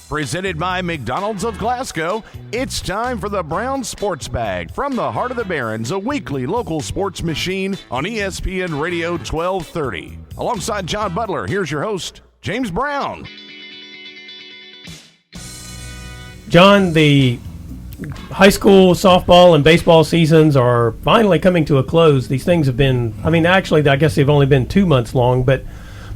Presented by McDonald's of Glasgow, it's time for the Brown Sports Bag from the heart of the Barrens, a weekly local sports machine on ESPN Radio 1230. Alongside John Butler, here's your host, James Brown. John, the high school softball and baseball seasons are finally coming to a close. These things have been, actually, I guess they've only been 2 months long, but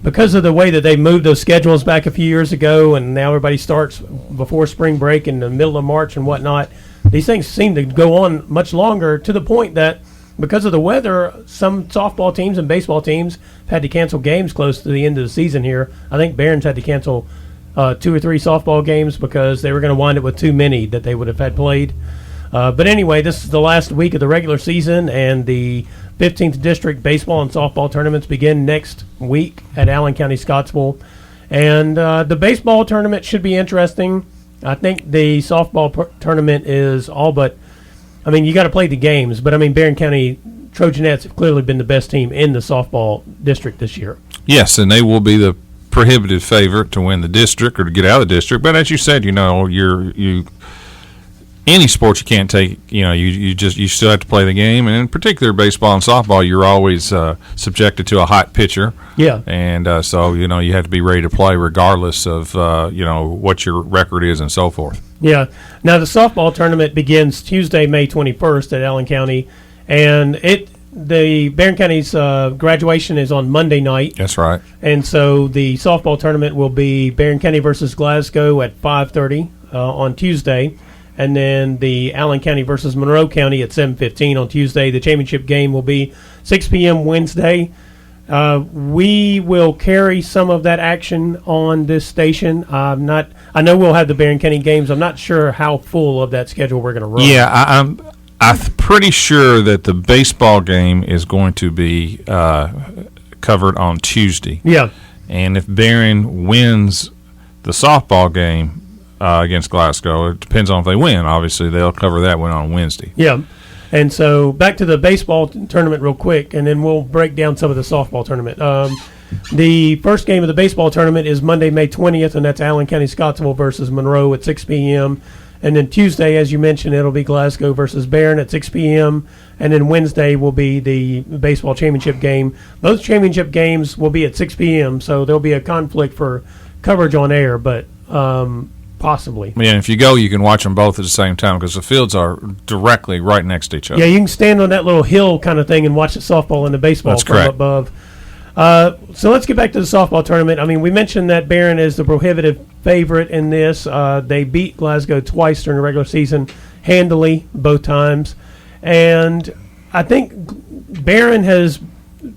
because of the way that they moved those schedules back a few years ago, and now everybody starts before spring break in the middle of March and whatnot, these things seem to go on much longer, to the point that because of the weather, some softball teams and baseball teams had to cancel games close to the end of the season here. I think Barron's had to cancel 2 or 3 softball games because they were going to wind up with too many that they would have had played. But anyway, this is the last week of the regular season, and the 15th District baseball and softball tournaments begin next week at Allen County, Scottsville. And the baseball tournament should be interesting. I think the softball tournament is all but, you got to play the games, but Barron County Trojanettes have clearly been the best team in the softball district this year. Yes, and they will be the prohibitive favorite to win the district or to get out of the district. But as you said, any sport you can't take, you still have to play the game, and in particular baseball and softball, you're always subjected to a hot pitcher. Yeah, and so you have to be ready to play regardless of what your record is and so forth. Yeah. Now the softball tournament begins Tuesday, May 21st at Allen County, and the Barron County's graduation is on Monday night. That's right. And so the softball tournament will be Barron County versus Glasgow at 5:30 on Tuesday. And then the Allen County versus Monroe County at 7:15 on Tuesday. The championship game will be 6 p.m. Wednesday. We will carry some of that action on this station. I know we'll have the Barron County games. I'm not sure how full of that schedule we're going to run. Yeah, I'm pretty sure that the baseball game is going to be covered on Tuesday. Yeah. And if Barron wins the softball game against Glasgow, it depends on if they win. Obviously, they'll cover that one on Wednesday. Yeah. And so back to the baseball tournament real quick, and then we'll break down some of the softball tournament. The first game of the baseball tournament is Monday, May 20th, and that's Allen County Scottsville versus Monroe at 6 p.m. And then Tuesday, as you mentioned, it'll be Glasgow versus Barron at 6 p.m. And then Wednesday will be the baseball championship game. Both championship games will be at 6 p.m., so there'll be a conflict for coverage on air, but possibly. Yeah, and if you go, you can watch them both at the same time because the fields are directly right next to each other. Yeah, you can stand on that little hill kind of thing and watch the softball and the baseball That's from correct. above. So let's get back to the softball tournament. We mentioned that Barron is the prohibitive favorite in this. They beat Glasgow twice during the regular season, handily both times. And I think Barron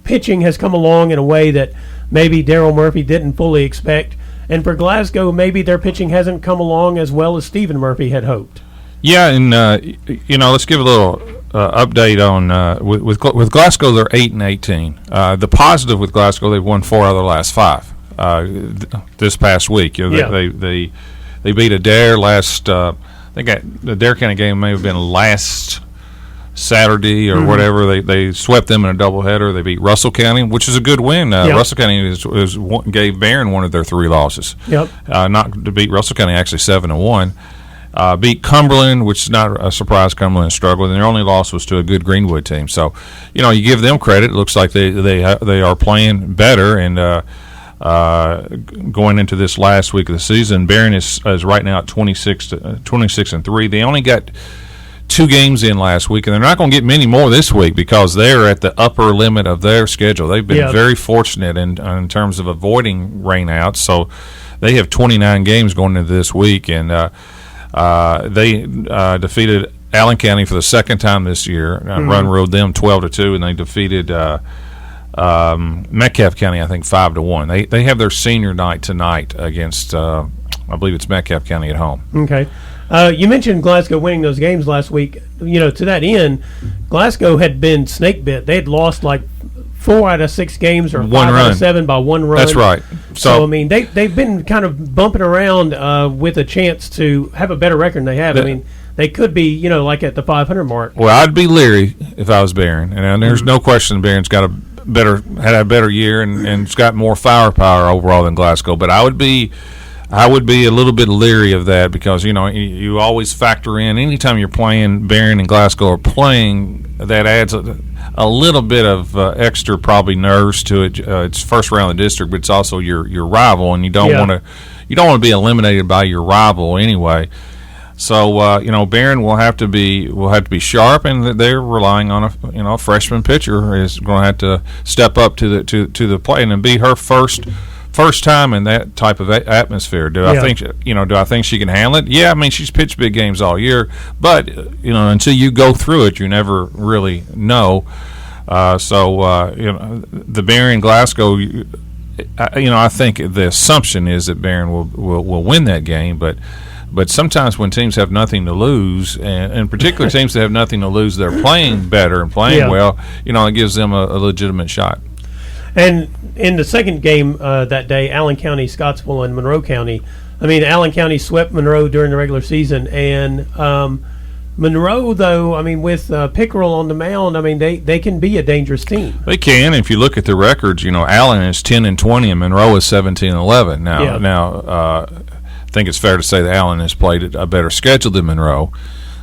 pitching has come along in a way that maybe Darryl Murphy didn't fully expect. And for Glasgow, maybe their pitching hasn't come along as well as Stephen Murphy had hoped. Yeah, and let's give a little update on with Glasgow. They're 8-18. The positive with Glasgow, they've won 4 out of their last 5 this past week. They beat Adair last. I think the Adair County game may have been last Saturday or whatever. They swept them in a doubleheader. They beat Russell County, which is a good win. Russell County gave Barron one of their 3 losses. Yep. Not to beat Russell County, actually 7-1. Beat Cumberland, which is not a surprise. Cumberland struggled, and their only loss was to a good Greenwood team. So, you give them credit. It looks like they are playing better. And going into this last week of the season, Barron is right now at 26-3. They only got 2 games in last week, and they're not going to get many more this week because they're at the upper limit of their schedule. They've been very fortunate in terms of avoiding rainouts. So they have 29 games going into this week, and they defeated Allen County for the second time this year. Run ruled them 12-2, and they defeated Metcalfe County, I think 5-1. They have their senior night tonight against I believe it's Metcalfe County at home. Okay. You mentioned Glasgow winning those games last week. To that end, Glasgow had been snake bit. They had lost like 4 out of 6 games or 5 out of 7 by 1 run. That's right. So they've been kind of bumping around with a chance to have a better record than they have. They could be, like at the 500 mark. Well, I'd be leery if I was Barron, and there's no question Barron's had a better year and it's got more firepower overall than Glasgow. But I would be I would be a little bit leery of that because, you always factor in anytime you're playing, Barron and Glasgow are playing, that adds a little bit of extra probably nerves to it. It's first round of the district, but it's also your rival, and you don't want to be eliminated by your rival anyway. So Barron will have to be sharp, and they're relying on a freshman pitcher is going to have to step up to the plate and be her first time in that type of atmosphere. I think she can handle it? Yeah, I mean, she's pitched big games all year, but until you go through it, you never really know. The Barron Glasgow, I think the assumption is that Barron will win that game, but sometimes when teams have nothing to lose, and in particular teams that have nothing to lose, they're playing better and playing well, it gives them a legitimate shot. And in the second game that day, Allen County, Scottsville, and Monroe County, Allen County swept Monroe during the regular season. And Monroe, though, with Pickerel on the mound, they can be a dangerous team. They can. If you look at the records, Allen is 10-20 and Monroe is 17-11. Now, I think it's fair to say that Allen has played a better schedule than Monroe.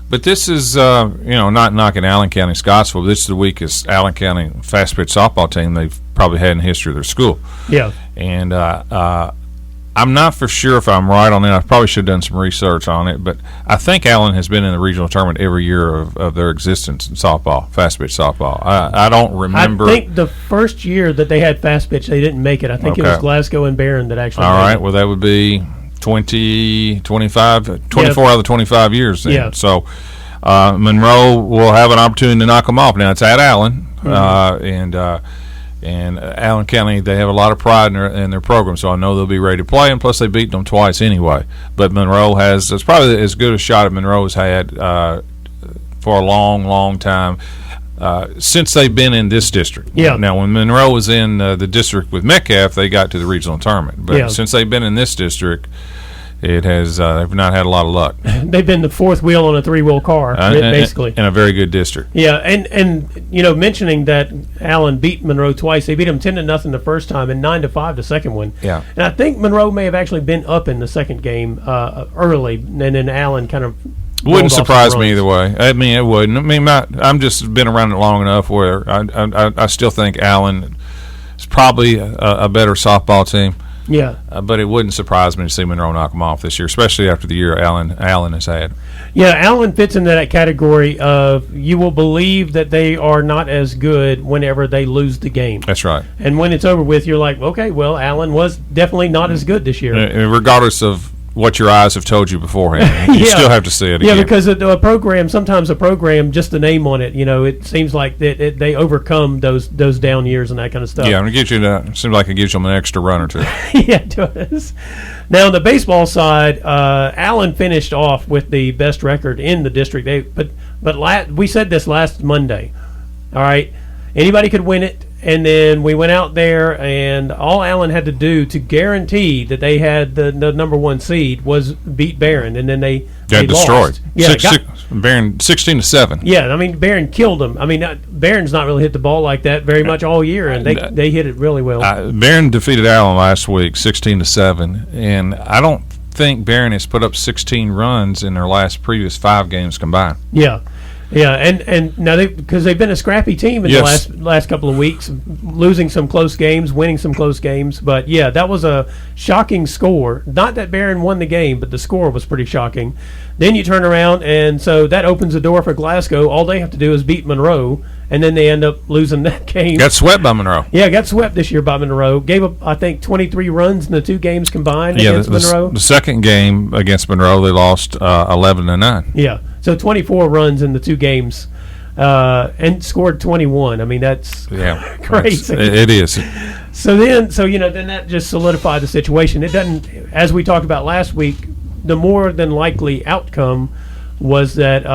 But this is, not knocking Allen County Scottsville. This is the weakest Allen County fast pitch softball team they've probably had in the history of their school. Yeah. And I'm not for sure if I'm right on that. I probably should have done some research on it. But I think Allen has been in the regional tournament every year of their existence in softball, fast pitch softball. I don't remember. I think the first year that they had fast pitch, they didn't make it. I think it was Glasgow and Barron that actually made it. All right. Well, that would be 24 out of the 25 years then. Yeah. So Monroe will have an opportunity to knock them off. Now it's at Allen, and Allen County, they have a lot of pride in their program, so I know they'll be ready to play, and plus they beat them twice anyway. But it's probably as good a shot as Monroe has had for a long, long time since they've been in this district. Yeah. Now, when Monroe was in the district with Metcalf, they got to the regional tournament. But since they've been in this district, it has they've not had a lot of luck. They've been the fourth wheel on a three-wheel car, basically. In a very good district. Yeah, and mentioning that Allen beat Monroe twice, they beat them 10-0 the first time and 9-5 the second one. Yeah. And I think Monroe may have actually been up in the second game early, and then Allen kind of wouldn't surprise me either way. It wouldn't. I'm just been around it long enough where I still think Allen is probably a better softball team. Yeah. But it wouldn't surprise me to see Monroe knock them off this year, especially after the year Allen has had. Yeah, Allen fits into that category of you will believe that they are not as good whenever they lose the game. That's right. And when it's over with, you're like, okay, well, Allen was definitely not as good this year. Regardless of what your eyes have told you beforehand, you still have to see it again. Yeah, because sometimes a program, just the name on it, it seems like that they overcome those down years and that kind of stuff. Yeah, and it seems like it gives them an extra run or two. Yeah, it does. Now, on the baseball side, Allen finished off with the best record in the district. We said this last Monday. All right, anybody could win it. And then we went out there, and all Allen had to do to guarantee that they had the number one seed was beat Barron, and then they destroyed. Lost. Yeah, Barron 16-7. Yeah, Barron killed them. Barron's not really hit the ball like that very much all year, and they hit it really well. Barron defeated Allen last week 16-7, and I don't think Barron has put up 16 runs in their previous 5 games combined. Yeah. Yeah, and now because they've been a scrappy team in the last couple of weeks, losing some close games, winning some close games. But yeah, that was a shocking score. Not that Barron won the game, but the score was pretty shocking. Then you turn around, and so that opens the door for Glasgow. All they have to do is beat Monroe, and then they end up losing that game. Got swept by Monroe. Yeah, got swept this year by Monroe. Gave up, I think, 23 runs in the 2 games combined against Monroe. The second game against Monroe, they lost 11-9. Yeah. So 24 runs in the 2 games, and scored 21. That's crazy. It is. So then that just solidified the situation. It doesn't, as we talked about last week, the more than likely outcome was that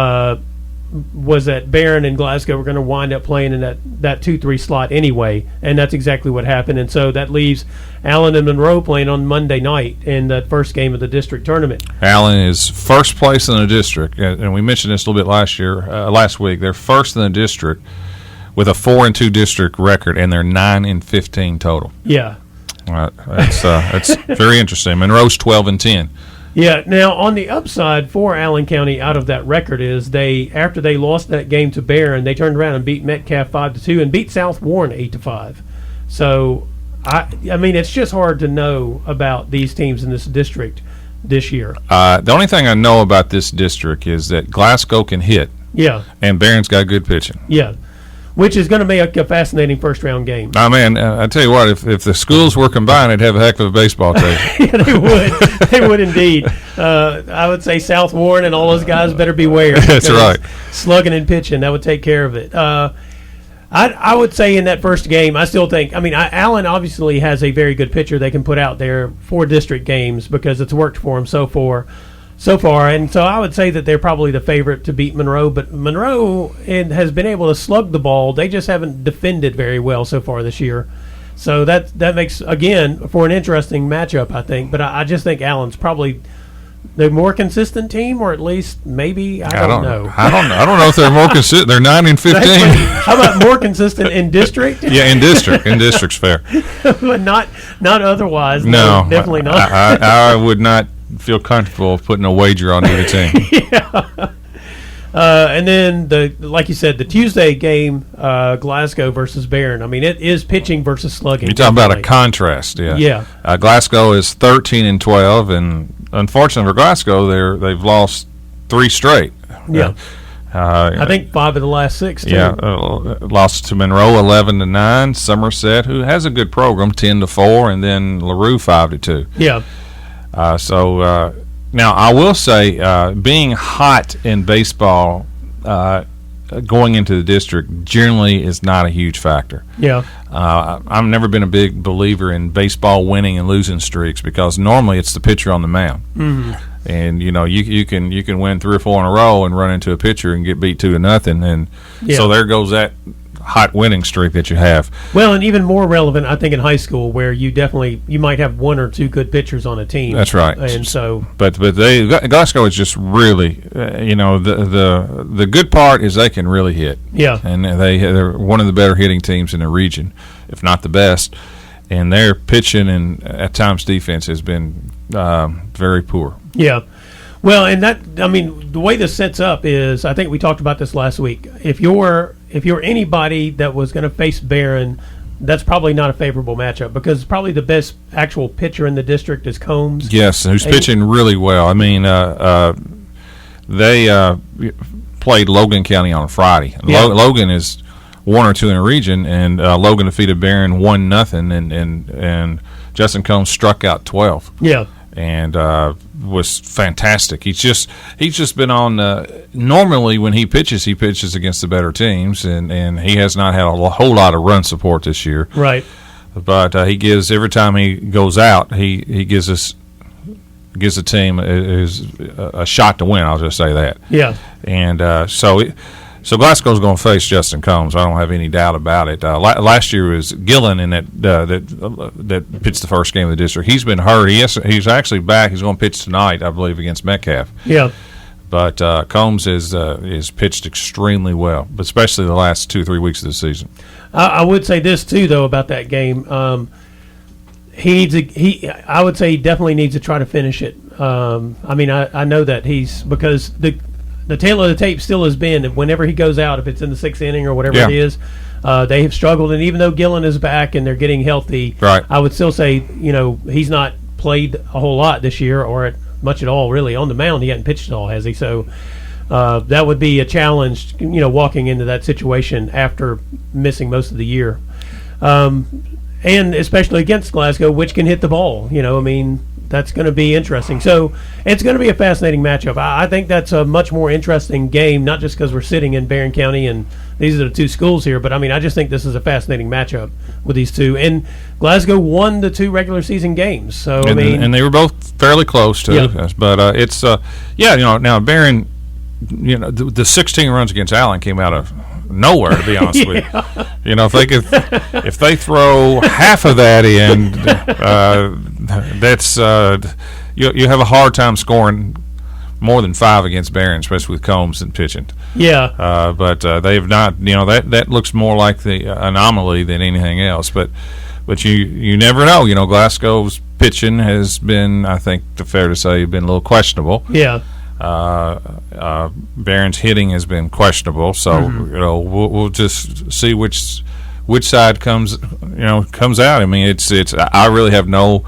Barron and Glasgow were going to wind up playing in that 2-3 slot anyway, and that's exactly what happened. And so that leaves Allen and Monroe playing on Monday night in the first game of the district tournament. Allen is first place in the district, and we mentioned this a little bit last week. They're first in the district with a 4-2 district record, and they're 9-15 total. Yeah. It's very interesting. Monroe's 12-10. Yeah. Now, on the upside for Allen County, out of that record is after they lost that game to Barron, they turned around and beat Metcalf 5-2 and beat South Warren 8-5. So, I mean, it's just hard to know about these teams in this district this year. The only thing I know about this district is that Glasgow can hit. Yeah. And Barron's got good pitching. Yeah. Which is going to make a fascinating first-round game. I mean, I tell you what, if the schools were combined, they'd have a heck of a baseball team. Yeah, they would. They would indeed. I would say South Warren and all those guys better beware. That's right. Slugging and pitching, that would take care of it. I would say in that first game, I still think, Allen obviously has a very good pitcher they can put out there for district games because it's worked for him so far. And so I would say that they're probably the favorite to beat Monroe, but Monroe has been able to slug the ball. They just haven't defended very well so far this year. So that makes, again, for an interesting matchup, I think. But I just think Allen's probably the more consistent team, or at least maybe, I don't know. I don't know if they're more consistent. They're 9-15. How about more consistent in district? Yeah, in district. In district's fair. But not otherwise. No, definitely not. I would not feel comfortable putting a wager on either team. Yeah. And then, like you said, the Tuesday game, Glasgow versus Barron. I mean, it is pitching versus slugging. You're talking about a contrast, yeah. Yeah. Glasgow is 13-12, and unfortunately for Glasgow, they've lost 3 straight. Yeah. I think 5 of the last 6, too. Yeah, lost to Monroe 11-9, Somerset, who has a good program, 10-4, and then LaRue 5-2. Yeah. Now I will say, being hot in baseball going into the district generally is not a huge factor. Yeah. I've never been a big believer in baseball winning and losing streaks because normally it's the pitcher on the mound. Mm-hmm. And you can win 3 or 4 in a row and run into a pitcher and get beat 2-0, and so there goes that hot winning streak that you have. Well, and even more relevant, I think, in high school, where you might have 1 or 2 good pitchers on a team. That's right. And so, but Glasgow is just really, the good part is they can really hit. Yeah. And they're one of the better hitting teams in the region, if not the best. And their pitching and at times defense has been very poor. Yeah. Well, and the way this sets up is, I think we talked about this last week. If you're anybody that was going to face Barron, that's probably not a favorable matchup because probably the best actual pitcher in the district is Combs. Yes, who's pitching really well. I mean, they played Logan County on Friday. Yeah. Logan is 1 or 2 in the region, and Logan defeated Barron 1-0, and Justin Combs struck out 12. Yeah. And was fantastic. He's just been on. Normally, when he pitches against the better teams, and he has not had a whole lot of run support this year. Right. But he gives every time he goes out, he gives the team a shot to win. I'll just say that. Yeah. And so Glasgow's going to face Justin Combs. I don't have any doubt about it. Last year was Gillen in that pitched the first game of the district. He's been hurt. He's actually back. He's going to pitch tonight, I believe, against Metcalf. Yeah. But Combs is pitched extremely well, but especially the last 2-3 weeks of the season. I would say this too, though, about that game. I would say he definitely needs to try to finish it. I know that because the tail of the tape still has been that whenever he goes out, if it's in the 6th inning or whatever it is, they have struggled. And even though Gillen is back and they're getting healthy, right. I would still say, he's not played a whole lot this year or much at all, really. On the mound, he hasn't pitched at all, has he? So that would be a challenge, walking into that situation after missing most of the year. And especially against Glasgow, which can hit the ball, that's going to be interesting. So it's going to be a fascinating matchup. I think that's a much more interesting game, not just because we're sitting in Barron County and these are the 2 schools here, but I just think this is a fascinating matchup with these 2. And Glasgow won the 2 regular season games. So and they were both fairly close too. Yeah. But it's now Barron, the 16 runs against Allen came out of nowhere, to be honest with you. If they throw half of that in, that's you have a hard time scoring more than 5 against Barron, especially with Combs and pitching. Yeah. But they have not. That looks more like the anomaly than anything else. But But you never know. Glasgow's pitching has been, I think, fair to say, been a little questionable. Yeah. Barron's hitting has been questionable, so we'll just see which side comes out. I mean, it's I really have no.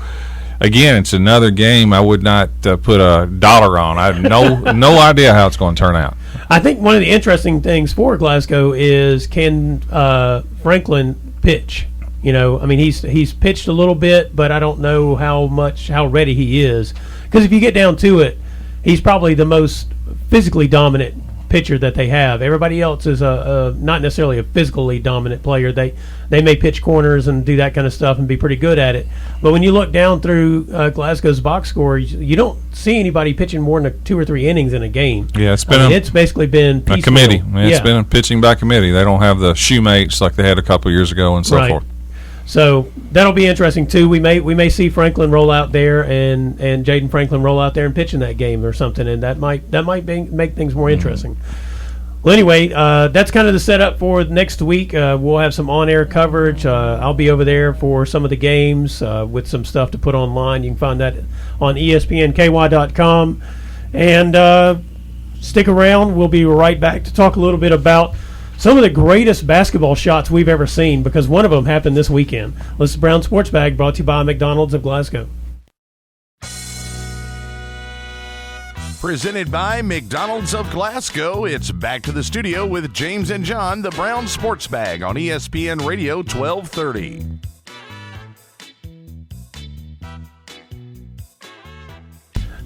Again, it's another game I would not put a dollar on. I have no idea how it's going to turn out. I think one of the interesting things for Glasgow is can Franklin pitch? I mean, he's pitched a little bit, but I don't know how ready he is. Because if you get down to it, he's probably the most physically dominant pitcher that they have. Everybody else is not necessarily a physically dominant player. They may pitch corners and do that kind of stuff and be pretty good at it. But when you look down through Glasgow's box score, you don't see anybody pitching more than 2 or 3 innings in a game. Yeah, it's basically been a committee. It's been pitching by committee. They don't have the shoemates like they had a couple years ago and so forth. So that'll be interesting too. We may see Franklin roll out there and Jaden Franklin roll out there and pitch in that game or something, and that might make things more interesting. Well, anyway, that's kind of the setup for next week. We'll have some on-air coverage. I'll be over there for some of the games with some stuff to put online. You can find that on ESPNKY.com. And stick around. We'll be right back to talk a little bit about some of the greatest basketball shots we've ever seen, because one of them happened this weekend. This is Brown Sports Bag, brought to you by McDonald's of Glasgow. Presented by McDonald's of Glasgow, it's back to the studio with James and John, the Brown Sports Bag on ESPN Radio 1230.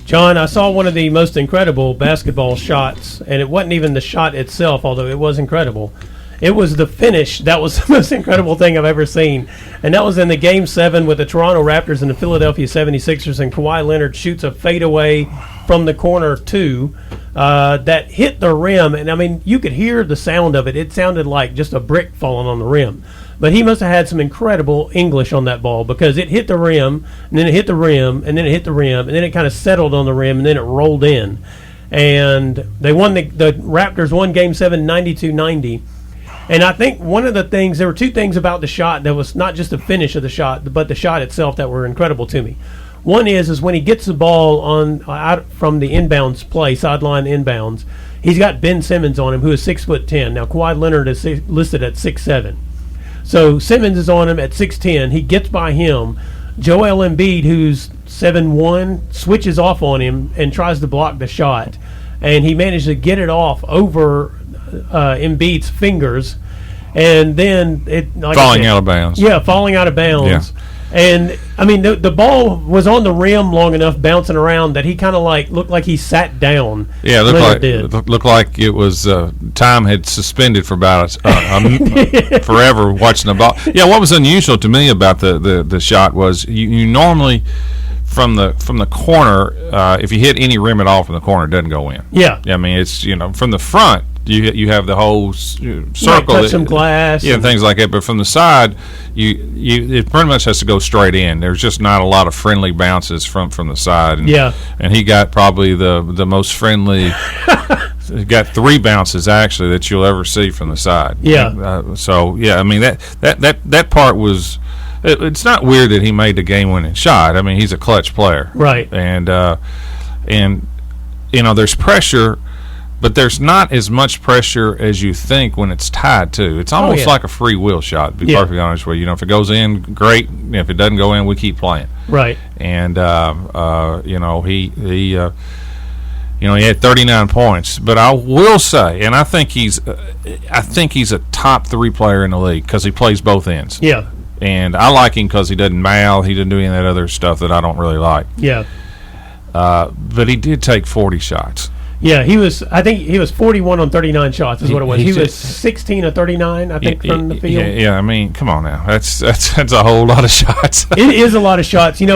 John, I saw one of the most incredible basketball shots, and it wasn't even the shot itself, although it was incredible. It was the finish. That was the most incredible thing I've ever seen. And that was in the Game 7 with the Toronto Raptors and the Philadelphia 76ers, and Kawhi Leonard shoots a fadeaway from the corner two that hit the rim. And, I mean, you could hear the sound of it. It sounded like just a brick falling on the rim. But he must have had some incredible English on that ball, because it hit the rim, and then it hit the rim, and then it hit the rim, and then it kind of settled on the rim, and then it rolled in. And they won the Raptors won Game 7 92-90. And I think one of the things, there were two things about the shot that was not just the finish of the shot, but the shot itself that were incredible to me. One is when he gets the ball out from the inbounds play, sideline inbounds, he's got Ben Simmons on him, who is 6'10". Now Kawhi Leonard is listed at 6'7". So Simmons is on him at 6'10". He gets by him. Joel Embiid, who's 7'1", switches off on him and tries to block the shot. And he managed to get it off over Embiid's fingers. And then falling out of bounds. Yeah, falling out of bounds. Yeah. And, I mean, the ball was on the rim long enough, bouncing around, that he kind of looked like he sat down. Yeah, it looked like it was time had suspended for about forever watching the ball. Yeah, what was unusual to me about the shot was you normally from the corner, if you hit any rim at all from the corner, it doesn't go in. Yeah. I mean, it's from the front. You have the whole circle, touch some glass, and things like that. But from the side, it pretty much has to go straight in. There's just not a lot of friendly bounces from the side. And, and he got probably the most friendly. He got 3 bounces actually that you'll ever see from the side. Yeah. I mean that part was. It's not weird that he made the game-winning shot. I mean, he's a clutch player, right? And there's pressure. But there's not as much pressure as you think when it's tied to. It's almost like a free will shot, to be perfectly honest with you. If it goes in, great. If it doesn't go in, we keep playing. Right. And he had 39 points. But I will say, and I think he's a top 3 player in the league because he plays both ends. Yeah. And I like him because he doesn't mouth. He doesn't do any of that other stuff that I don't really like. Yeah. But he did take 40 shots. Yeah, I think he was 41 on 39 shots is what it was. He was 16 of 39, I think, from the field. Yeah, I mean, come on now. That's a whole lot of shots. It is a lot of shots. And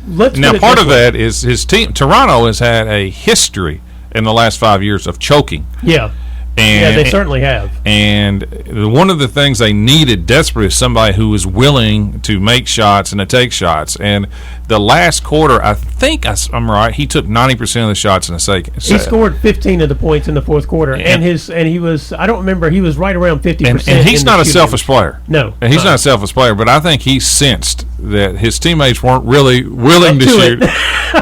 let's now, part of that is his team. Toronto has had a history in the last 5 years of choking. Yeah. Yeah, they certainly have. And one of the things they needed desperately is somebody who was willing to make shots and to take shots. And the last quarter, I think I'm right, he took 90% of the shots in the second. He scored 15 of the points in the fourth quarter, and he was, I don't remember, he was right around 50%. And he's not a selfish player. No. And he's not a selfish player, but I think he sensed that his teammates weren't really willing to shoot,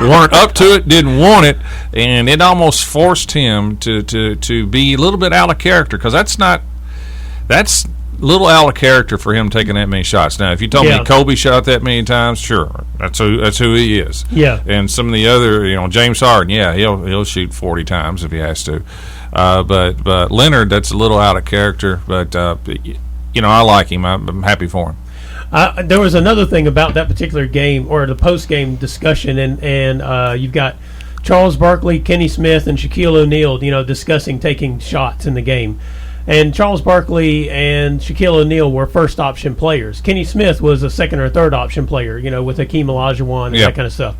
weren't up to it, didn't want it, and it almost forced him to be a little bit out of character, because that's a little out of character for him taking that many shots. Now, if you told me Kobe shot that many times, sure, that's who he is. Yeah. And some of the other, James Harden, he'll shoot 40 times if he has to. But Leonard, that's a little out of character. But I like him. I'm happy for him. There was another thing about that particular game, or the post-game discussion, and you've got Charles Barkley, Kenny Smith, and Shaquille O'Neal, discussing taking shots in the game. And Charles Barkley and Shaquille O'Neal were first-option players. Kenny Smith was a second or third-option player, with Hakeem Olajuwon and that kind of stuff.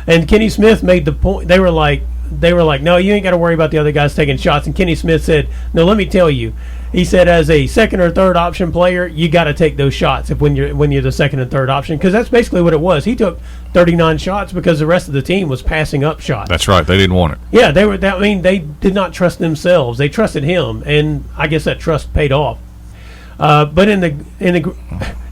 And Kenny Smith made the point. They were like, no, you ain't got to worry about the other guys taking shots. And Kenny Smith said, no, let me tell you. He said, as a second or third option player, you got to take those shots when you're the second and third option, because that's basically what it was. He took 39 shots because the rest of the team was passing up shots. That's right. They didn't want it. Yeah, they did not trust themselves. They trusted him, and I guess that trust paid off. But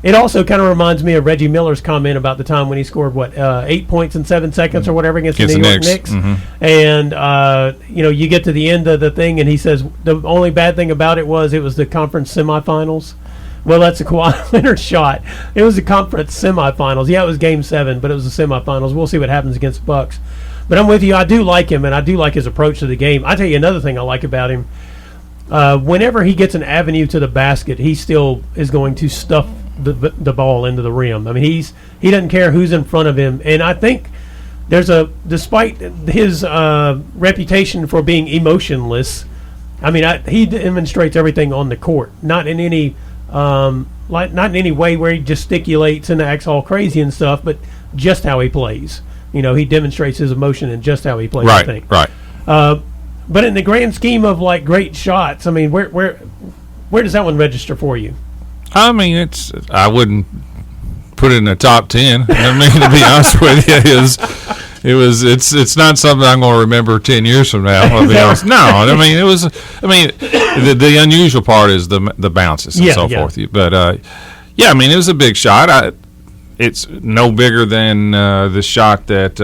it also kind of reminds me of Reggie Miller's comment about the time when he scored 8 points in 7 seconds or whatever against the New York Knicks. Mm-hmm. And you get to the end of the thing, and he says the only bad thing about it was the conference semifinals. Well, that's a Kawhi Leonard shot. It was the conference semifinals. Yeah, it was Game 7, but it was the semifinals. We'll see what happens against the Bucks. But I'm with you. I do like him, and I do like his approach to the game. I tell you another thing I like about him. Whenever he gets an avenue to the basket, he still is going to stuff the ball into the rim. I mean, he doesn't care who's in front of him. And I think despite his reputation for being emotionless, I mean, he demonstrates everything on the court, not in any way where he gesticulates and acts all crazy and stuff, but just how he plays. He demonstrates his emotion in just how he plays. Right, I think. right. But in the grand scheme of great shots, I mean, where does that one register for you? I mean, I wouldn't put it in the top 10. I mean, to be honest with you, it's not something I'm going to remember 10 years from now. I'll be honest. No, I mean, the unusual part is the bounces and so forth. But I mean, it was a big shot. It's no bigger than the shot that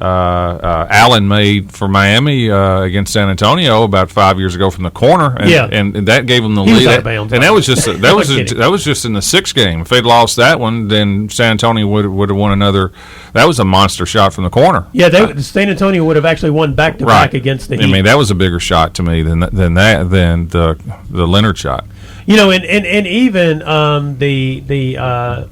Allen made for Miami against San Antonio about 5 years ago from the corner, and that gave them the lead. And that was just that was just in the sixth game. If they'd lost that one, then San Antonio would have won another. That was a monster shot from the corner. Yeah, San Antonio would have actually won back to back against the Heat. I mean, that was a bigger shot to me than the Leonard shot. And even the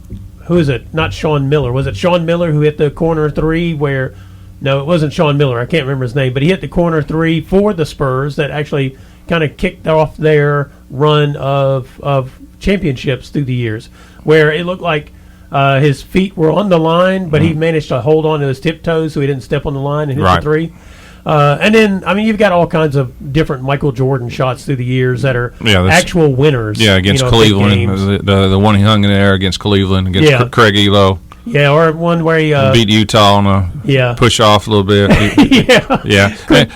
who is it? Not Sean Miller. Was it Sean Miller who hit the corner three where? No, it wasn't Sean Miller. I can't remember his name, but he hit the corner three for the Spurs that actually kind of kicked off their run of championships through the years, where it looked like his feet were on the line, but he managed to hold on to his tiptoes so he didn't step on the line and hit the three. And then, I mean, you've got all kinds of different Michael Jordan shots through the years that are actual winners. Yeah, against Cleveland. The one he hung in there against Cleveland, against Craig Elo. Yeah, or one where he beat Utah on a push off a little bit.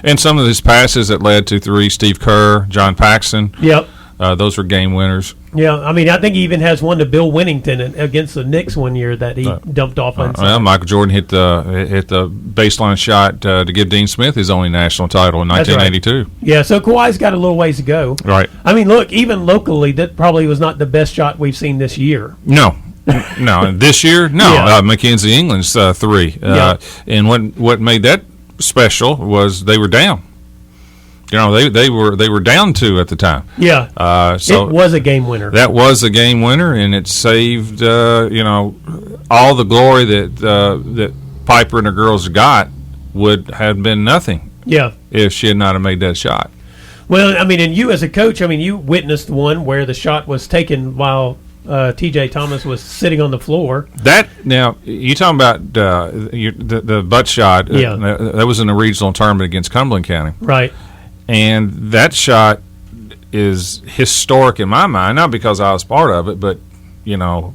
And some of his passes that led to three: Steve Kerr, John Paxson. Yep, those were game winners. Yeah, I mean, I think he even has one to Bill Winnington against the Knicks one year that he dumped off on. Well, Michael Jordan hit the baseline shot to give Dean Smith his only national title in 1982. Right. Yeah, so Kawhi's got a little ways to go. Right. I mean, look, even locally, that probably was not the best shot we've seen this year. No, this year, no. Mackenzie England's three, and what made that special was they were down. They were down 2 at the time. Yeah, so it was a game winner. That was a game winner, and it saved all the glory that Piper and the girls got would have been nothing. Yeah, if she had not have made that shot. Well, I mean, and you as a coach, I mean, you witnessed one where the shot was taken while T.J. Thomas was sitting on the floor. Now you talking about the butt shot? That was in a regional tournament against Cumberland County, right? And that shot is historic in my mind, not because I was part of it, but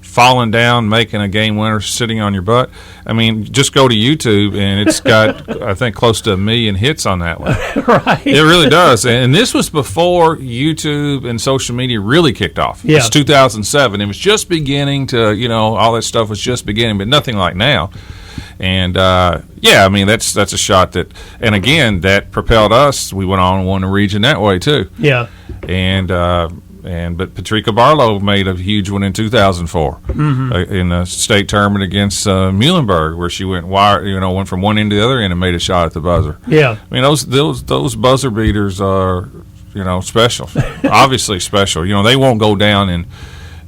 falling down, making a game winner, sitting on your butt. I mean, just go to YouTube, and it's got, I think, close to 1 million hits on that one. Right. It really does. And this was before YouTube and social media really kicked off. Yeah. It's 2007. It was just beginning to, all that stuff was just beginning, but nothing like now. And, I mean, that's a shot that, and again, that propelled us. We went on and won the region that way, too. Yeah. But Patricia Barlow made a huge one in 2004 in a state tournament against Muhlenberg, where she went from one end to the other end and made a shot at the buzzer. Yeah, I mean those buzzer beaters are special, obviously special. They won't go down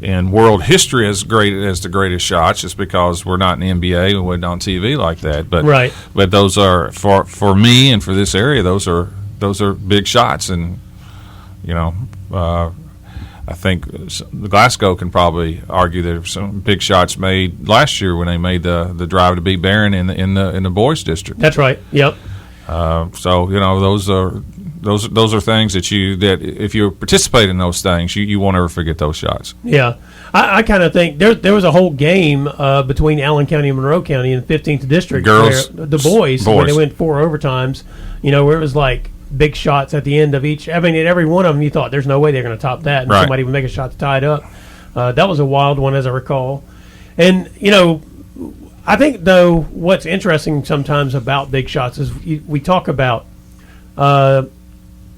in world history as great as the greatest shots, just because we're not in the NBA and we're not on TV like that. But right. But those are for me and for this area. Those are big shots, and I think Glasgow can probably argue there were some big shots made last year when they made the drive to beat Barron in the boys district. That's right. Yep. So those are things that if you participate in those things, you won't ever forget those shots. Yeah, I kind of think there was a whole game between Allen County and Monroe County in the 15th district. Girls, where the boys when they went 4 overtimes, where it was like big shots at the end of each. I mean, at every one of them, you thought there's no way they're going to top that, and right. somebody would make a shot to tie it up. That was a wild one, as I recall. And I think though what's interesting sometimes about big shots is we talk about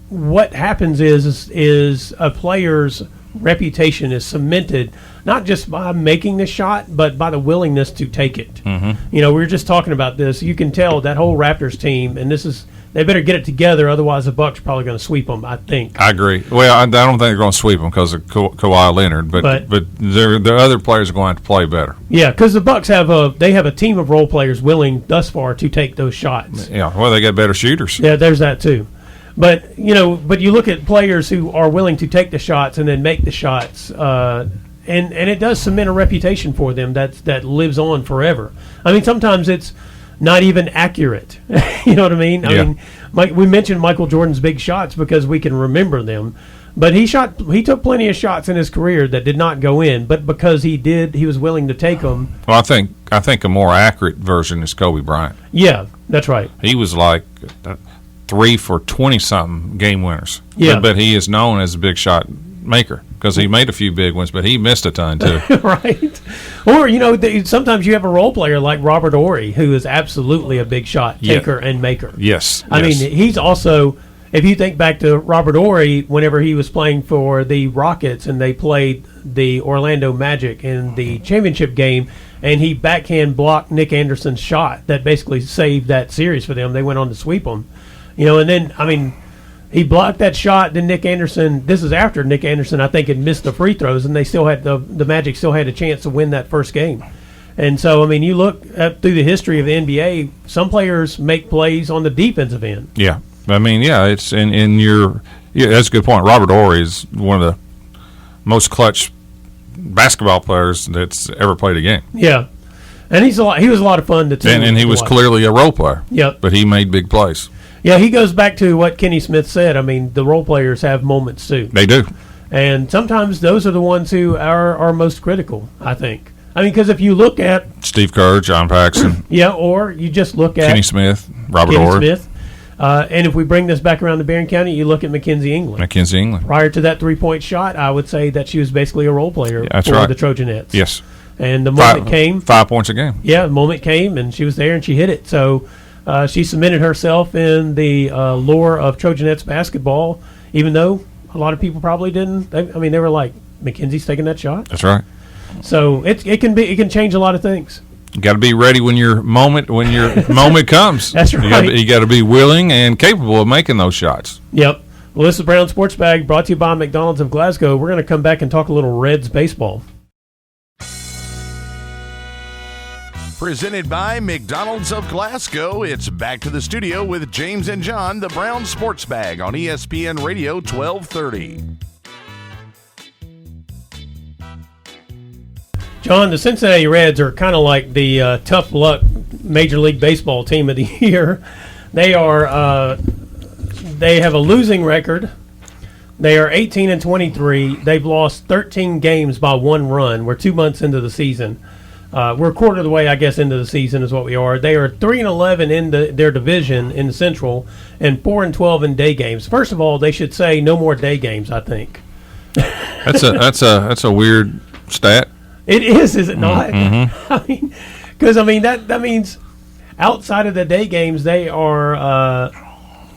what happens is a player's reputation is cemented not just by making the shot, but by the willingness to take it. Mm-hmm. We were just talking about this. You can tell that whole Raptors team, and they better get it together, otherwise the Bucks are probably going to sweep them, I think. I agree. Well, I don't think they're going to sweep them because of Kawhi Leonard, but their other players are going to have to play better. Yeah, because the Bucks have a team of role players willing thus far to take those shots. Yeah, well, they got better shooters. Yeah, there's that too. But you look at players who are willing to take the shots and then make the shots, and it does cement a reputation for them that lives on forever. I mean, sometimes it's not even accurate. You know what I mean? I mean, we mentioned Michael Jordan's big shots because we can remember them, but he took plenty of shots in his career that did not go in, but because he was willing to take them. Well, I think a more accurate version is Kobe Bryant. Yeah, that's right. He was like 3 for 20-something game winners. Yeah, but he is known as a big shot maker because he made a few big ones, but he missed a ton too. Right. Or sometimes you have a role player like Robert Horry, who is absolutely a big shot taker and maker. Yes. I mean, he's also, if you think back to Robert Horry, whenever he was playing for the Rockets and they played the Orlando Magic in the championship game, and he backhand blocked Nick Anderson's shot that basically saved that series for them. They went on to sweep them. And then, I mean, he blocked that shot. Then Nick Anderson, this is after Nick Anderson, I think, had missed the free throws, and they still had the Magic still had a chance to win that first game. And so, I mean, you look through the history of the NBA, some players make plays on the defensive end. Yeah. I mean, it's that's a good point. Robert Horry is one of the most clutch basketball players that's ever played a game. Yeah. And he was a lot of fun to team. And he was clearly a role player. Yep. But he made big plays. Yeah, he goes back to what Kenny Smith said. I mean, the role players have moments too. They do. And sometimes those are the ones who are most critical, I think. I mean, because if you look at Steve Kerr, John Paxson. Yeah, or you just look at Kenny Smith, Robert Kenny Horry. Smith. And if we bring this back around to Barron County, you look at Mackenzie England. Mackenzie England. Prior to that 3-point shot, I would say that she was basically a role player for the Trojanettes. Yes. And the moment came. 5 points a game. Yeah, the moment came, and she was there, and she hit it. So she cemented herself in the lore of Trojanettes basketball, even though a lot of people probably didn't. They were like, Mackenzie's taking that shot? That's right. So it can change a lot of things. You got to be ready when your moment comes. That's right. You got to be willing and capable of making those shots. Yep. Well, this is Brown Sports Bag, brought to you by McDonald's of Glasgow. We're going to come back and talk a little Reds baseball. Presented by McDonald's of Glasgow, it's back to the studio with James and John, the Brown Sports Bag on ESPN Radio 1230. John, the Cincinnati Reds are kind of like the tough luck Major League Baseball team of the year. They have a losing record. They are 18-23. They've lost 13 games by one run. We're 2 months into the season. We're a quarter of the way, I guess, into the season is what we are. They are 3-11 in their division in the Central and 4-12 in day games. First of all, they should say no more day games, I think. That's a weird stat. It is it not? Mm-hmm. I mean, because that means outside of the day games, they are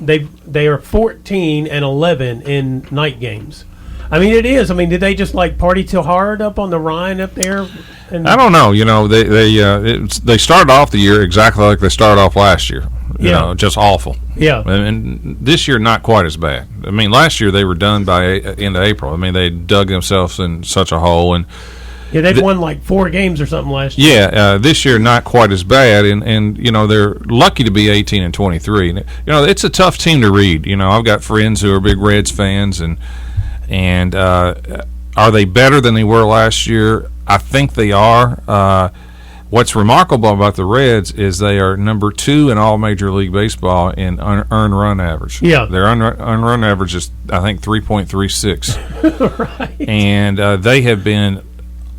14-11 in night games. I mean, it is. I mean, did they just like party till hard up on the Rhine up there? I don't know. You know, they started off the year exactly like they started off last year. You know, just awful. Yeah. And this year, not quite as bad. I mean, last year they were done by end of April. I mean, they dug themselves in such a hole. And yeah, they've won like 4 games or something last year. Yeah, this year not quite as bad. And you know, they're lucky to be 18-23. You know, it's a tough team to read. You know, I've got friends who are big Reds fans, and are they better than they were last year? I think they are. What's remarkable about the Reds is they are number 2 in all Major League Baseball in earned run average. Yeah. Their earned run average is, I think, 3.36. Right. And they have been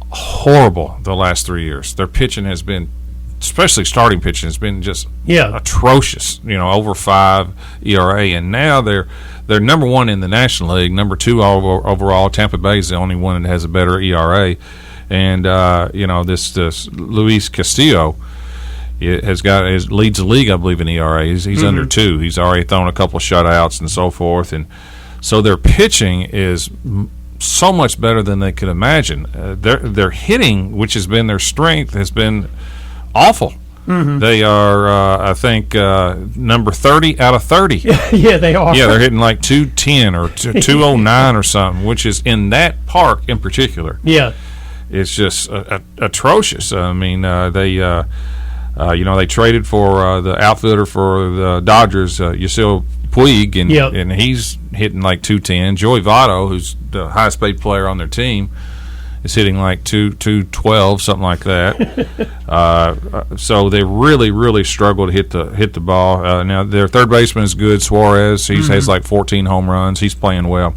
horrible the last 3 years. Their pitching has been, especially starting pitching, has been just atrocious. You know, over 5 ERA, and now they're number 1 in the National League, number 2 overall. Tampa Bay is the only one that has a better ERA, and you know, this Luis Castillo leads the league, I believe, in ERA. He's under 2. He's already thrown a couple of shutouts and so forth, and so their pitching is so much better than they could imagine. Their hitting, which has been their strength, has been awful. Mm-hmm. They are, I think, number 30 out of 30. Yeah, they are. Yeah, they're hitting like 210 or 209 or something, which is in that park in particular. Yeah, it's just atrocious. I mean, they traded for the outfielder for the Dodgers, Yasiel Puig, and he's hitting like 210. Joey Votto, who's the highest paid player on their team, is hitting like 212, something like that. So they really struggle to hit the ball. Now their third baseman is good, Suarez. He has like 14 home runs. He's playing well.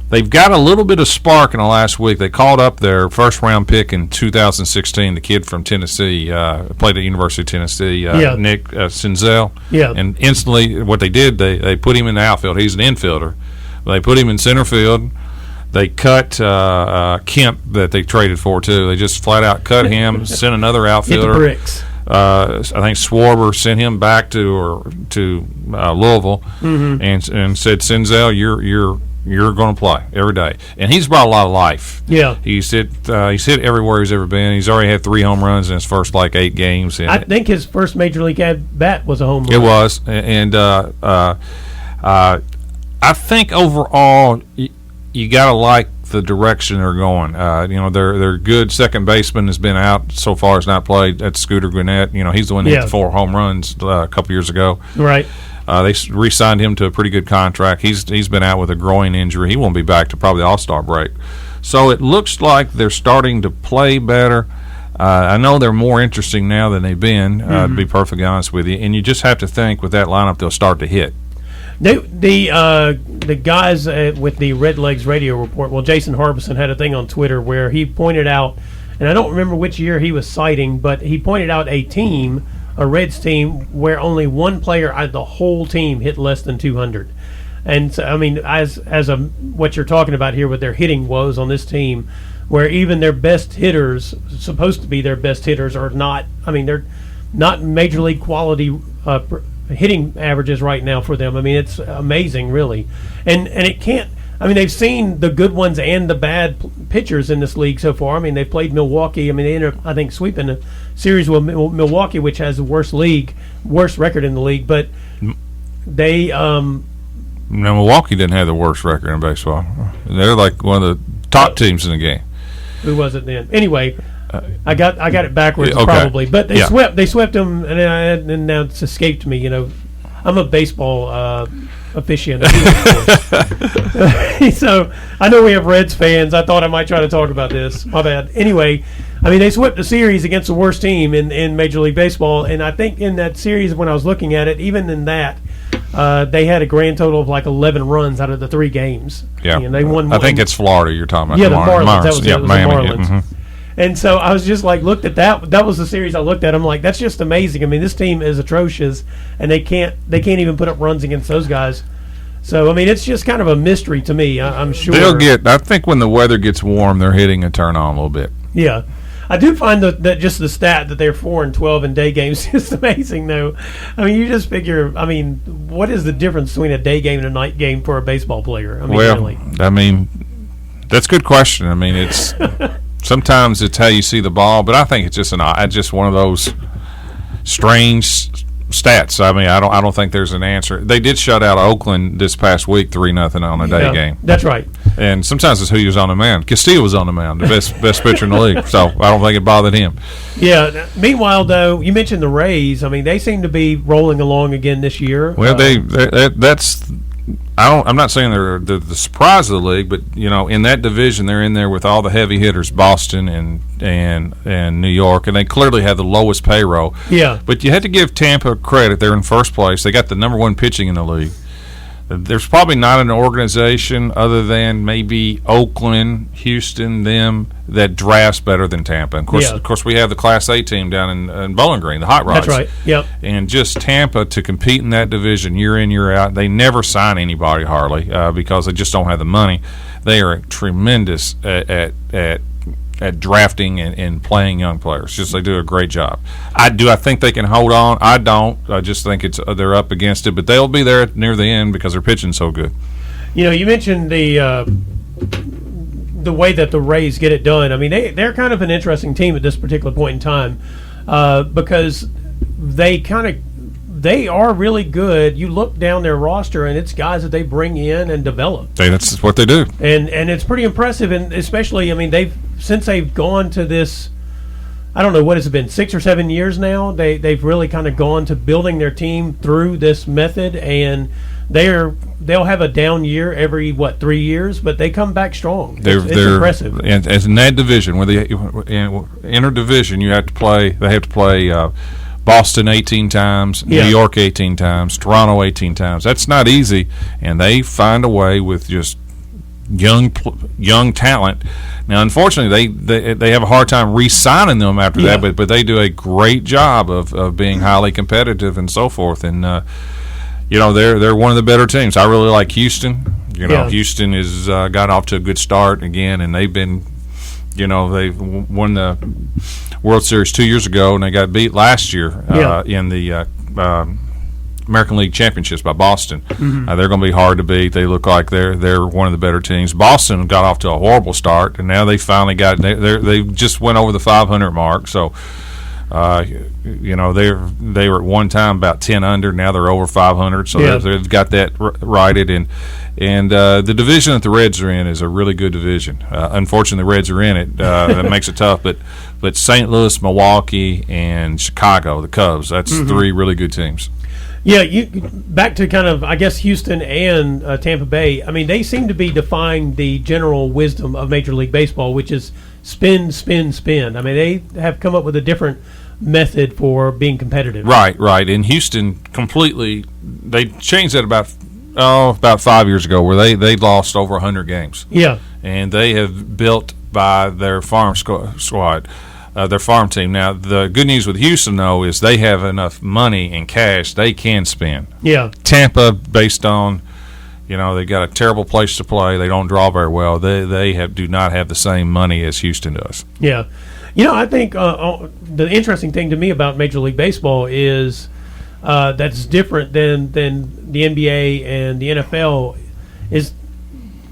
They've got a little bit of spark in the last week. They called up their first-round pick in 2016, the kid from Tennessee, played at the University of Tennessee, Nick Senzel. Yeah. And instantly what they did, they put him in the outfield. He's an infielder. They put him in center field. They cut Kemp that they traded for, too. They just flat-out cut him, sent another outfielder. Get the bricks. I think Schwarber sent him back to Louisville and said, Senzel, you're going to play every day, and he's brought a lot of life. Yeah, he's hit everywhere he's ever been. He's already had 3 home runs in his first like 8 games. And I think his first major league at bat was a home run. It was, and I think overall you got to like the direction they're going. You know, their good second baseman has been out so far, has not played. That's Scooter Gwinnett. You know, he's the one that hit the 4 home runs a couple years ago. Right. They re-signed him to a pretty good contract. He's been out with a groin injury. He won't be back to probably the All-Star break. So it looks like they're starting to play better. I know they're more interesting now than they've been, to be perfectly honest with you. And you just have to think with that lineup they'll start to hit. The guys with the Red Legs radio report, well, Jason Harbison had a thing on Twitter where he pointed out, and I don't remember which year he was citing, but he pointed out a Reds team where only one player out of the whole team hit less than 200. And so, I mean, as what you're talking about here with their hitting woes on this team, where even their best hitters, supposed to be their best hitters, are not. I mean, they're not major league quality hitting averages right now for them. I mean, it's amazing, really, and it can't. I mean, they've seen the good ones and the bad pitchers in this league so far. I mean, they've played Milwaukee. I mean, they ended up, I think, sweeping a series with Milwaukee, which has the worst record in the league. But they now, Milwaukee didn't have the worst record in baseball. They're like one of the top teams in the game. Who was it then? Anyway, I got it backwards probably. But they swept them, and now it's escaped me. You know, I'm a baseball aficionado. So I know we have Reds fans. I thought I might try to talk about this. My bad. Anyway, I mean, they swept the series against the worst team in Major League Baseball, and I think in that series when I was looking at it, even in that, They had a grand total of like 11 runs out of the 3 games. Yeah, and they won. I think it's Florida you're talking about. Yeah, the Marlins. That was the Miami. Marlins. Yeah, And so I was just like, looked at that. That was the series I looked at. I'm like, that's just amazing. I mean, this team is atrocious, and they can't even put up runs against those guys. So I mean, it's just kind of a mystery to me. I'm sure I think when the weather gets warm, they're hitting a turn on a little bit. Yeah. I do find that just the stat that they're 4-12 in day games is amazing, though. I mean, you just figure. I mean, what is the difference between a day game and a night game for a baseball player? I mean, really. I mean, that's a good question. I mean, it's sometimes it's how you see the ball, but I think it's just one of those strange stats. I mean, I don't think there's an answer. They did shut out Oakland this past week 3-0 on a day game. That's right. And sometimes it's who was on the mound. Castillo was on the mound, the best pitcher in the league. So I don't think it bothered him. Yeah. Meanwhile, though, you mentioned the Rays. I mean, they seem to be rolling along again this year. Well, that's. I'm not saying they're the surprise of the league, but in that division they're in there with all the heavy hitters, Boston and New York, and they clearly have the lowest payroll. Yeah. But you had to give Tampa credit; they're in first place. They got the number 1 pitching in the league. There's probably not an organization other than maybe Oakland, Houston, them that drafts better than Tampa. And of course, we have the Class A team down in Bowling Green, the Hot Rods. That's right. Yep. And just Tampa to compete in that division year in, year out. They never sign anybody hardly because they just don't have the money. They are tremendous at drafting and playing young players. Just they do a great job. I think they can hold on. I don't. I just think they're up against it, but they'll be there near the end because they're pitching so good. You mentioned the way that the Rays get it done. I mean, they're kind of an interesting team at this particular point in time because they are really good. You look down their roster, and it's guys that they bring in and develop. That's what they do. And it's pretty impressive, and especially, I mean, since they've gone to this, I don't know, what has it been, 6 or 7 years now, they've really kind of gone to building their team through this method, and they'll have a down year every 3 years, but they come back strong. It's impressive. And as in that division, where they enter division, they have to play Boston 18 times, New York 18 times, Toronto 18 times. That's not easy, and they find a way with just young talent. Now, unfortunately, they have a hard time re-signing them after that, but they do a great job of being highly competitive and so forth. And they're one of the better teams. I really like Houston. Houston has got off to a good start again, and they've been. They've won the World Series 2 years ago, and they got beat last year in the American League Championships by Boston. Mm-hmm. They're going to be hard to beat. They look like they're one of the better teams. Boston got off to a horrible start, and now they finally they just went over the 500 mark. So, they were at one time about 10 under. Now they're over 500. So they've got that righted. And the division that the Reds are in is a really good division. Unfortunately, the Reds are in it. That makes it tough. But St. Louis, Milwaukee, and Chicago, the Cubs, that's 3 really good teams. Yeah, back to kind of, I guess, Houston and Tampa Bay. I mean, they seem to be defying the general wisdom of Major League Baseball, which is spin, spin, spin. I mean, they have come up with a different method for being competitive. Right. And Houston they changed that about 5 years ago, where they lost over 100 games. Yeah. And they have built by their farm squad. Their farm team. Now, the good news with Houston, though, is they have enough money and cash they can spend. Yeah. Tampa, based on, they've got a terrible place to play. They don't draw very well. They do not have the same money as Houston does. Yeah. I think the interesting thing to me about Major League Baseball is that's different than the NBA and the NFL is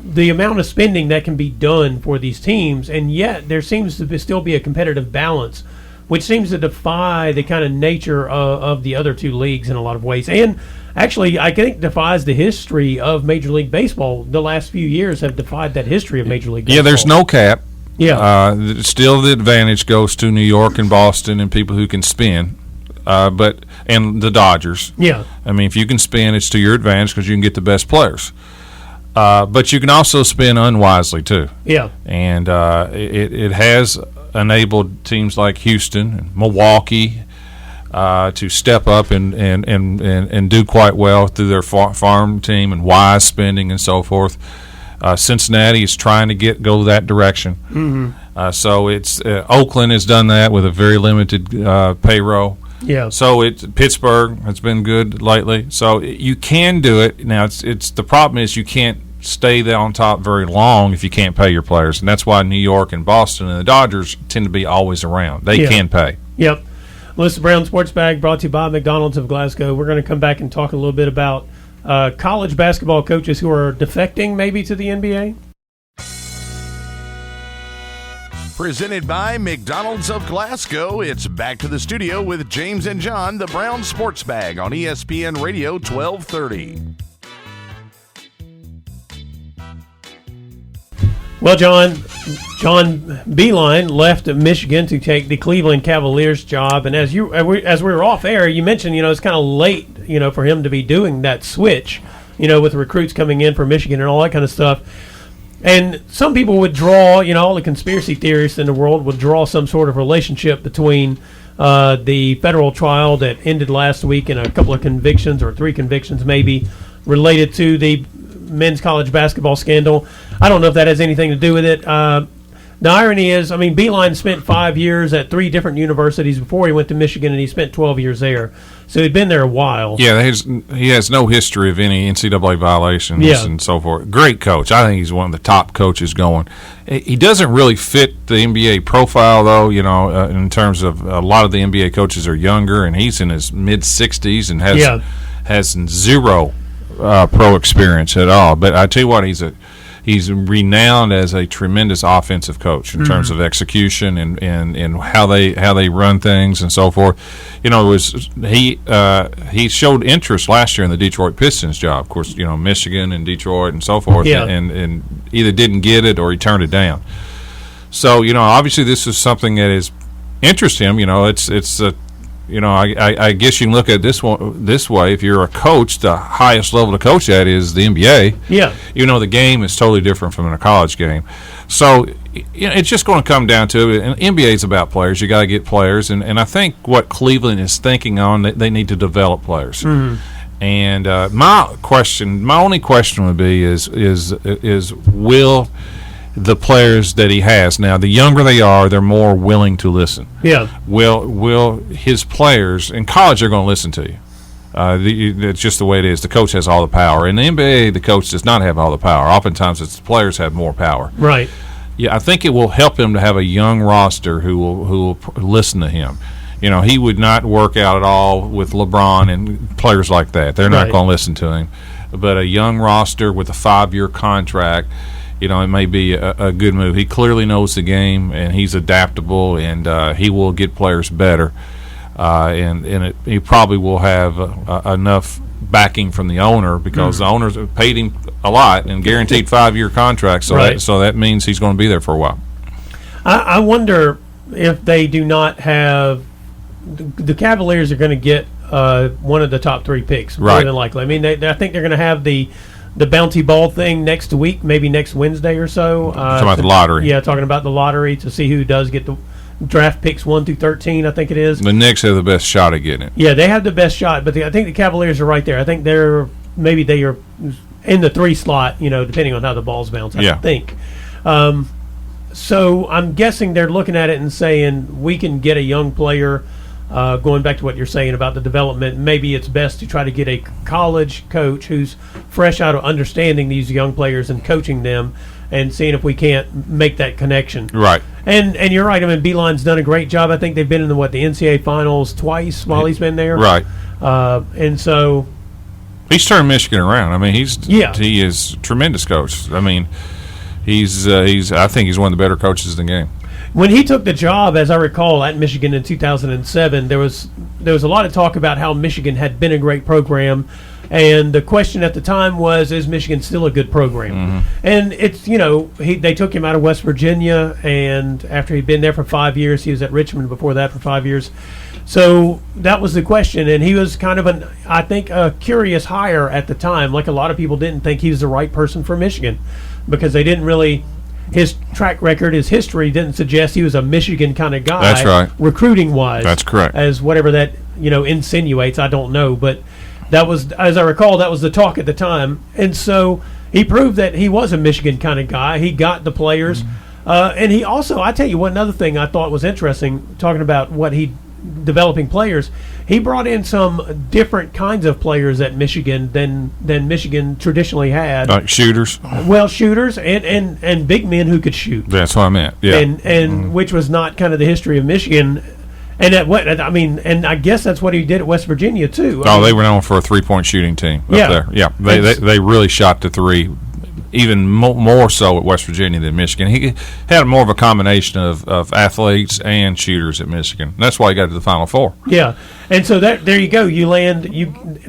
the amount of spending that can be done for these teams, and yet there seems to still be a competitive balance, which seems to defy the kind of nature of the other 2 leagues in a lot of ways. And actually, I think defies the history of Major League Baseball. The last few years have defied that history of Major League Baseball. Yeah, there's no cap. Yeah. Still the advantage goes to New York and Boston and people who can spin. And the Dodgers. Yeah. I mean, if you can spin, it's to your advantage because you can get the best players. But you can also spin unwisely too. Yeah. And it has enabled teams like Houston, Milwaukee, to step up and do quite well through their farm team and wise spending and so forth. Cincinnati is trying to go that direction. Mm-hmm. So it's Oakland has done that with a very limited payroll. Yeah. So Pittsburgh has been good lately. So you can do it. Now it's the problem is you can't stay there on top very long if you can't pay your players, and that's why New York and Boston and the Dodgers tend to be always around. They can pay. Yep. Well, this is Brown Sports Bag brought to you by McDonald's of Glasgow. We're going to come back and talk a little bit about college basketball coaches who are defecting maybe to the NBA. Presented by McDonald's of Glasgow, it's back to the studio with James and John, the Brown Sports Bag on ESPN Radio 1230. Well, John Beilein left Michigan to take the Cleveland Cavaliers job, and as we were off air, you mentioned it's kind of late for him to be doing that switch, with recruits coming in for Michigan and all that kind of stuff. And some people would draw, all the conspiracy theorists in the world would draw some sort of relationship between the federal trial that ended last week and a couple of convictions, or 3 convictions maybe, related to the men's college basketball scandal. I don't know if that has anything to do with it. The irony is, Beilein spent 5 years at 3 different universities before he went to Michigan, and he spent 12 years there. So he'd been there a while. Yeah, he has no history of any NCAA violations and so forth. Great coach. I think he's one of the top coaches going. He doesn't really fit the NBA profile, though, in terms of a lot of the NBA coaches are younger, and he's in his mid-60s and has zero pro experience at all. But I tell you what, he's renowned as a tremendous offensive coach in terms of execution and how they run things and so forth. He showed interest last year in the Detroit Pistons job. Of course, Michigan and Detroit and so forth, and either didn't get it or he turned it down. So obviously this is something that is interests him. I guess you can look at this way. If you're a coach, the highest level to coach at is the NBA. Yeah. The game is totally different from a college game. So it's just going to come down to it. And NBA is about players. You got to get players. And I think what Cleveland is thinking on, they need to develop players. Mm-hmm. And my only question would be is will the players that he has now, the younger they are, they're more willing to listen. Yeah. Will his players in college? They're going to listen to you. It's just the way it is. The coach has all the power. In the NBA, the coach does not have all the power. Oftentimes, it's the players have more power. Right. Yeah, I think it will help him to have a young roster who will listen to him. He would not work out at all with LeBron and players like that. They're not going to listen to him. But a young roster with a 5-year contract, it may be a good move. He clearly knows the game, and he's adaptable, and he will get players better. He probably will have enough backing from the owner because the owners have paid him a lot and guaranteed 5-year contracts. So that means he's going to be there for a while. I wonder if they do not have the Cavaliers are going to get one of the top 3 picks more than likely. I think they're going to have the bounty ball thing next week, maybe next Wednesday or so. Talking about the lottery. Yeah, talking about the lottery to see who does get the draft picks 1 through 13, I think it is. The Knicks have the best shot at getting it. Yeah, they have the best shot, but I think the Cavaliers are right there. I think they are in the 3 slot, depending on how the balls bounce, I think. So I'm guessing they're looking at it and saying, we can get a young player. Going back to what you're saying about the development, maybe it's best to try to get a college coach who's fresh out of understanding these young players and coaching them and seeing if we can't make that connection. Right. And you're right. Beilein's done a great job. I think they've been in the NCAA finals twice while he's been there. Right. And so he's turned Michigan around. He is a tremendous coach. I think he's one of the better coaches in the game. When he took the job, as I recall, at Michigan in 2007, there was a lot of talk about how Michigan had been a great program, and the question at the time was, is Michigan still a good program? Mm-hmm. And it's they took him out of West Virginia, and after he'd been there for 5 years, he was at Richmond before that for 5 years. So that was the question, and he was kind of a curious hire at the time. Like a lot of people didn't think he was the right person for Michigan because they didn't really. his track record, his history didn't suggest he was a Michigan kind of guy. That's right. Recruiting wise. That's correct. As whatever that insinuates, I don't know, but that was, as I recall, that was the talk at the time, and so he proved that he was a Michigan kind of guy. He got the players, and he also, I tell you, one other thing I thought was interesting, talking about what he developing players. He brought in some different kinds of players at Michigan than Michigan traditionally had. Like shooters. Well, shooters and big men who could shoot. That's what I meant. Yeah, and which was not kind of the history of Michigan. And and I guess that's what he did at West Virginia too. They were known for a 3-point shooting team up there. Yeah, they really shot the three, even more so at West Virginia than Michigan. He had more of a combination of athletes and shooters at Michigan. That's why he got to the Final Four. Yeah, and so there you go. You land.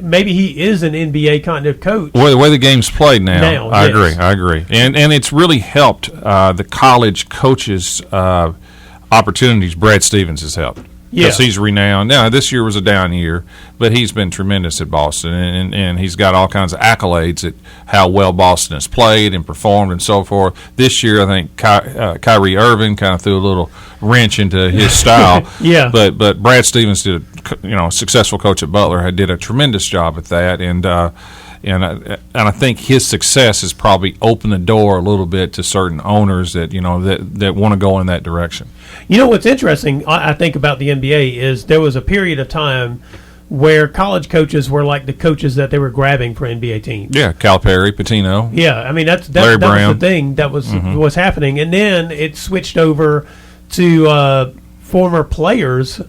Maybe he is an NBA kind of coach. Well, the way the game's played now I agree, and it's really helped the college coaches' opportunities. Brad Stevens has helped. Because he's renowned. Now, this year was a down year, but he's been tremendous at Boston, and he's got all kinds of accolades at how well Boston has played and performed and so forth. This year, I think Kyrie Irving kind of threw a little wrench into his style. Yeah. But Brad Stevens did, a successful coach at Butler, did a tremendous job at that, and I think his success has probably opened the door a little bit to certain owners that that want to go in that direction. What's interesting, I think, about the NBA is there was a period of time where college coaches were like the coaches that they were grabbing for NBA teams. Yeah, Calipari, Pitino. Yeah, I mean that was the thing that was happening, and then it switched over to former players.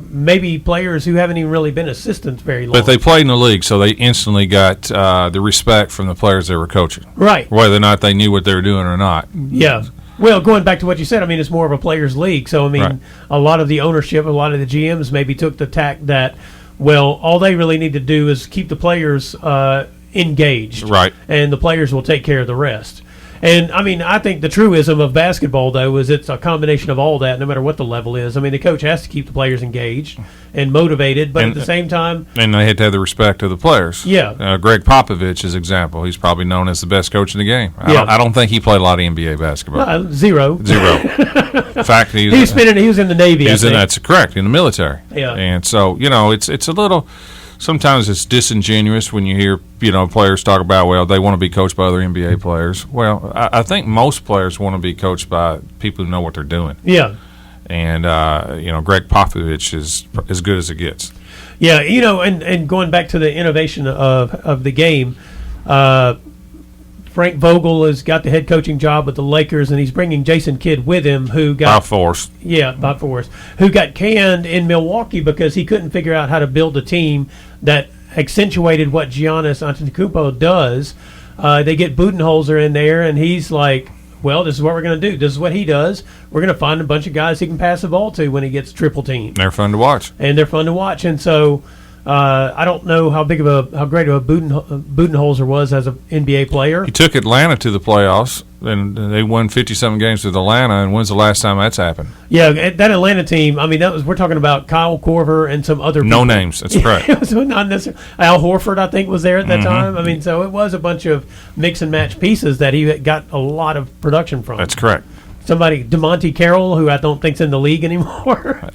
Maybe players who haven't even really been assistants very long. But they played in the league, so they instantly got the respect from the players they were coaching. Right. Whether or not they knew what they were doing or not. Yeah. Well, going back to what you said, I mean, it's more of a players' league. So, I mean, right. A lot of the ownership, a lot of the GMs maybe took the tack that, well, all they really need to do is keep the players engaged. Right. And the players will take care of the rest. And, I mean, I think the truism of basketball, though, is it's a combination of all that, no matter what the level is. I mean, the coach has to keep the players engaged and motivated, but at the same time... And they had to have the respect of the players. Yeah. Greg Popovich's example, he's probably known as the best coach in the game. I don't think he played a lot of NBA basketball. Zero. In fact, he was in the Navy, that's correct, in the military. Yeah. And so, it's a little... Sometimes it's disingenuous when you hear, players talk about, well, they want to be coached by other NBA players. Well, I think most players want to be coached by people who know what they're doing. Yeah. And, Greg Popovich is as good as it gets. Yeah, and going back to the innovation of the game, Frank Vogel has got the head coaching job with the Lakers, and he's bringing Jason Kidd with him, who got... By force. Yeah, by force. Who got canned in Milwaukee because he couldn't figure out how to build a team that accentuated what Giannis Antetokounmpo does. They get Budenholzer in there, and he's like, well, this is what we're going to do. This is what he does. We're going to find a bunch of guys he can pass the ball to when he gets triple teamed. They're fun to watch. And so... I don't know how great of a Budenholzer was as an NBA player. He took Atlanta to the playoffs, and they won 50-something games with Atlanta. And when's the last time that's happened? Yeah, that Atlanta team. I mean, we're talking about Kyle Korver and some other people. No names. That's correct. It was not necessarily. Al Horford, I think, was there at that time. I mean, so it was a bunch of mix and match pieces that he got a lot of production from. That's correct. Somebody, DeMonte Carroll, who I don't think's in the league anymore.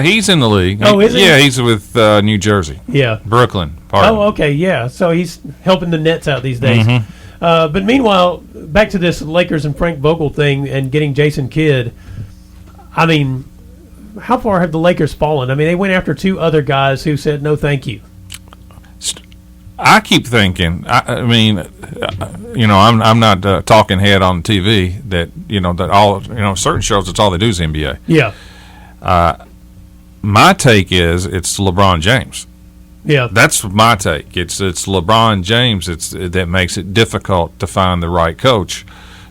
He's in the league. Oh, is he? Yeah, he's with New Jersey. Yeah. Brooklyn. Okay, yeah. So he's helping the Nets out these days. But meanwhile, back to this Lakers and Frank Vogel thing and getting Jason Kidd. I mean, how far have the Lakers fallen? I mean, they went after two other guys who said no thank you. I keep thinking. I'm not talking head on TV that that all certain shows. That's all they do is NBA. Yeah. My take is it's LeBron James. Yeah. That's my take. It's LeBron James. That makes it difficult to find the right coach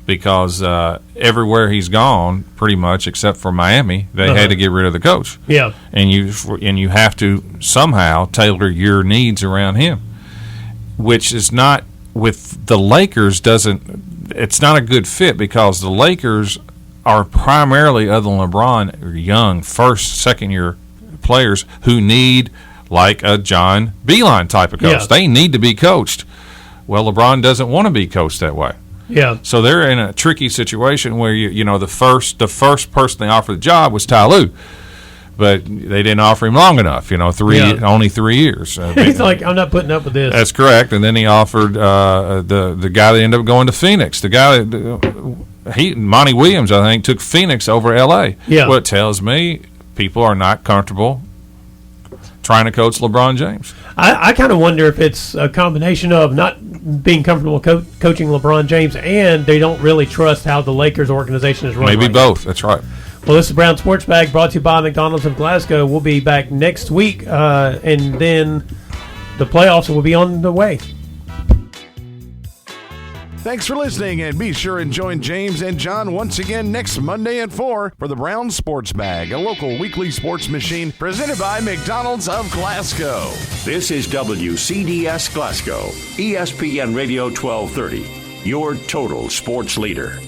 because everywhere he's gone, pretty much except for Miami, they had to get rid of the coach. Yeah. And you have to somehow tailor your needs around him. Which is not with the Lakers it's not a good fit because the Lakers are primarily, other than LeBron, young first, second year players who need like a John Beilein type of coach. Yeah. They need to be coached. Well, LeBron doesn't want to be coached that way. Yeah. So they're in a tricky situation where the first person they offered the job was Ty Lue, but they didn't offer him long enough. Only 3 years. He's like, I'm not putting up with this. That's correct. And then he offered the guy that ended up going to Phoenix. The guy Monty Williams, I think, took Phoenix over L.A. Yeah. What tells me people are not comfortable trying to coach LeBron James. I kind of wonder if it's a combination of not being comfortable coaching LeBron James and they don't really trust how the Lakers organization is run. Maybe right both. now. That's right. Well, this is Brown Sports Bag brought to you by McDonald's of Glasgow. We'll be back next week, and then the playoffs will be on the way. Thanks for listening, and be sure and join James and John once again next Monday at 4 for the Brown Sports Bag, a local weekly sports machine presented by McDonald's of Glasgow. This is WCDS Glasgow, ESPN Radio 1230, your total sports leader.